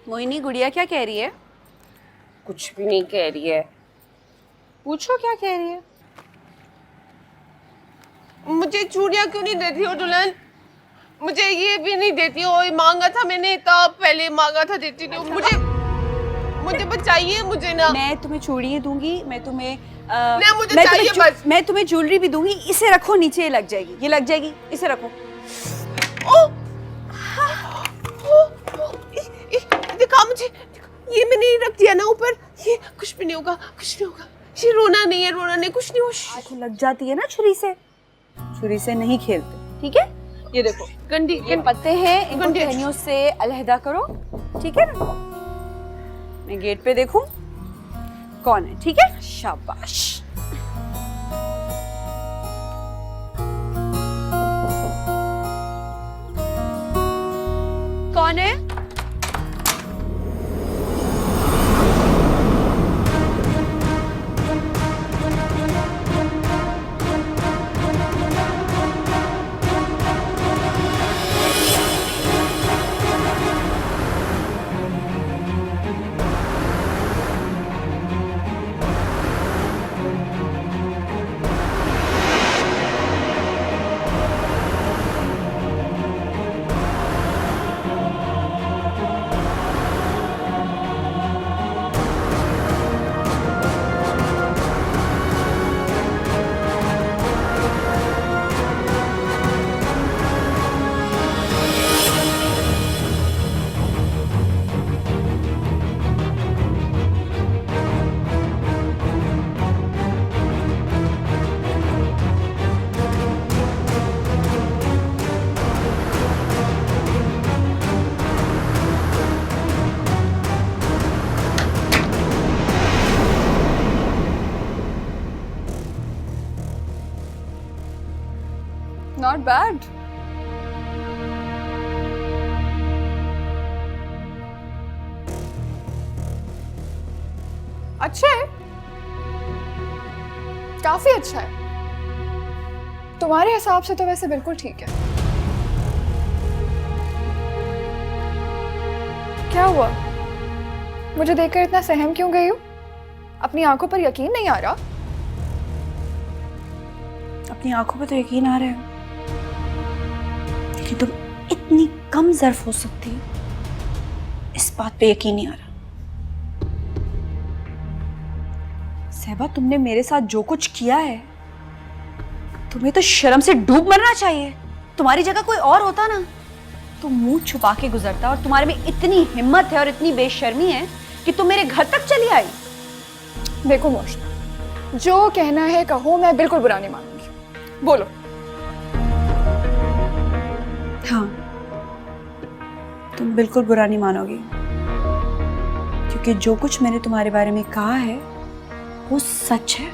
मोहिनी, गुड़िया क्या कह रही है? कुछ भी नहीं कह रही है। पूछो क्या कह रही है। मुझे चूड़ियां क्यों नहीं देती हो दुल्हन? मुझे ये भी नहीं देती हो। मांगा था मैंने, तब पहले मांगा था, देती नहीं हो। मुझे बचाइए, मुझे ना। मैं तुम्हें चूड़ियां दूंगी, मैं तुम्हें ना, मुझे चाहिए बस। मैं तुम्हें ज्वेलरी भी दूंगी। इसे रखो, नीचे ये लग जाएगी, ये लग जाएगी, इसे रखो। दिखा मुझे। ये मैंने रख दिया ना ऊपर। ये कुछ भी नहीं होगा, कुछ नहीं होगा। ये रोना नहीं है, रोना नहीं, कुछ नहीं हो। आंखें लग जाती है ना छुरी से। छुरी से नहीं खेलते, ठीक है? ये देखो, गंदी ये पत्ते हैं, इनको गंदी- टहनियों से अलहदा करो, ठीक है ना? मैं गेट पे देखूं कौन है, ठीक है? शाबाश। कौन है? Not bad. अच्छा है, काफी अच्छा है। तुम्हारे हिसाब से तो वैसे बिल्कुल ठीक है। क्या हुआ? मुझे देखकर इतना सहम क्यों गई हो? अपनी आंखों पर यकीन नहीं आ रहा? अपनी आंखों पे तो यकीन आ रहा है, लेकिन तुम इतनी कम ज़र्फ हो सकती हो, इस बात पे यकीन नहीं आ रहा। सहबा, तुमने मेरे साथ जो कुछ किया है, तुम्हें तो शर्म से डूब मरना चाहिए। तुम्हारी जगह कोई और होता ना तो मुंह छुपा के गुजरता, और तुम्हारे में इतनी हिम्मत है और इतनी बेशर्मी है कि तुम मेरे घर तक चली आई। देखो मोशना, जो कहना है कहो, मैं बिल्कुल बुरा नहीं मानूंगी। बोलो। हाँ, तुम बिल्कुल बुरा नहीं मानोगी, क्योंकि जो कुछ मैंने तुम्हारे बारे में कहा है वो सच है।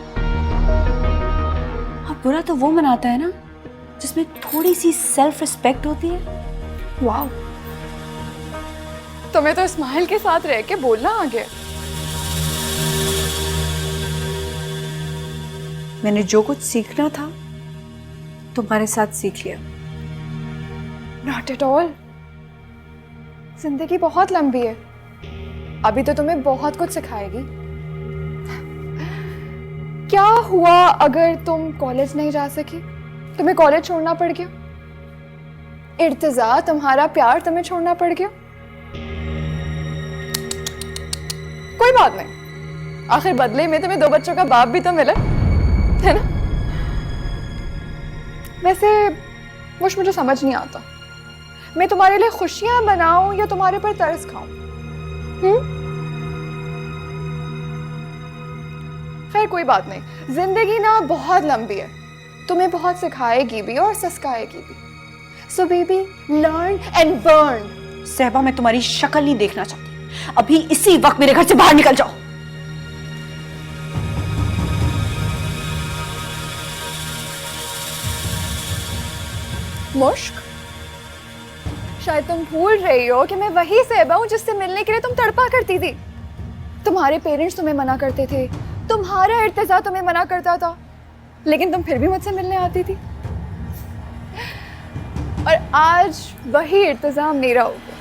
और बुरा तो वो मनाता है ना जिसमें थोड़ी सी सेल्फ रिस्पेक्ट होती है। वाह, तुम्हें तो स्माइल के साथ रह के बोलना आ गया। मैंने जो कुछ सीखना था तुम्हारे साथ सीख लिया। Not at all. जिंदगी बहुत लंबी है, अभी तो तुम्हें बहुत कुछ सिखाएगी। क्या हुआ अगर तुम कॉलेज नहीं जा सकी? तुम्हें कॉलेज छोड़ना पड़ गया? इर्तिजा, तुम्हारा प्यार तुम्हें छोड़ना पड़ गया? कोई बात नहीं, आखिर बदले में तुम्हें 2 बच्चों का बाप भी तो मिला है ना? वैसे मुझे समझ नहीं आता, मैं तुम्हारे लिए खुशियां बनाऊं या तुम्हारे पर तरस खाऊं? खैर कोई बात नहीं, जिंदगी ना बहुत लंबी है, तुम्हें बहुत सिखाएगी भी और सस्काएगी भी। So baby, learn and burn. Sahba, मैं तुम्हारी शक्ल नहीं देखना चाहती। अभी इसी वक्त मेरे घर से बाहर निकल जाओ। मुश्क, शायद तुम भूल रही हो कि मैं वही सहबा हूं जिससे मिलने के लिए तुम तड़पा करती थी। तुम्हारे पेरेंट्स तुम्हें मना करते थे, तुम्हारा इर्तिजा तुम्हें मना करता था, लेकिन तुम फिर भी मुझसे मिलने आती थी। और आज वही इर्तिजा मेरा हो गया।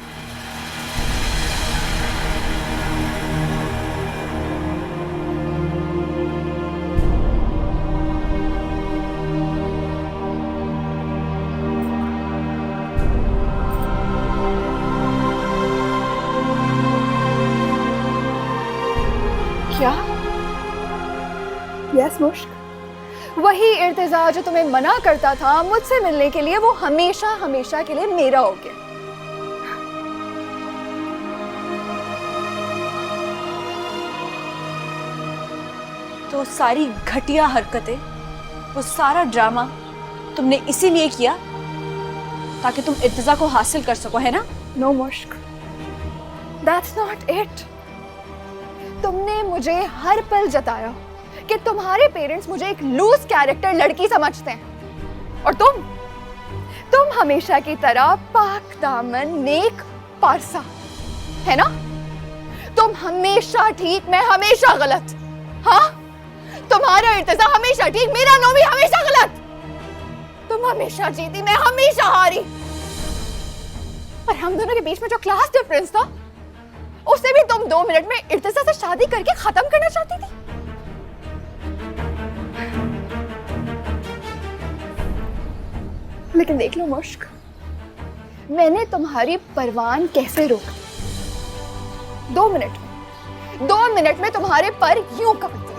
क्या? यस मुश्क, वही इर्तिजा जो तुम्हें मना करता था मुझसे मिलने के लिए, वो हमेशा हमेशा के लिए मेरा हो गया। तो सारी घटिया हरकतें, वो सारा ड्रामा तुमने इसीलिए किया ताकि तुम इर्तिजा को हासिल कर सको, है ना? नो मुश्क, दैट्स नॉट इट। तुमने मुझे हर पल जताया कि तुम्हारे पेरेंट्स मुझे एक लूज कैरेक्टर लड़की समझते हैं, और तुम हमेशा की तरह पाक दामन नेक पारसा, है ना? तुम हमेशा ठीक, मैं हमेशा गलत। हाँ, तुम्हारा इर्तिजा हमेशा ठीक, मेरा नोमी हमेशा गलत। तुम हमेशा जीती, मैं हमेशा हारी। और हम दोनों के बीच में जो क्लास डिफरेंस था, उसे भी तुम 2 मिनट में इर्तिजा से शादी करके खत्म करना चाहती थी। लेकिन देख लो मुश्क, मैंने तुम्हारी परवान कैसे रोक दी। 2 मिनट में तुम्हारे पर यूं काट दिया।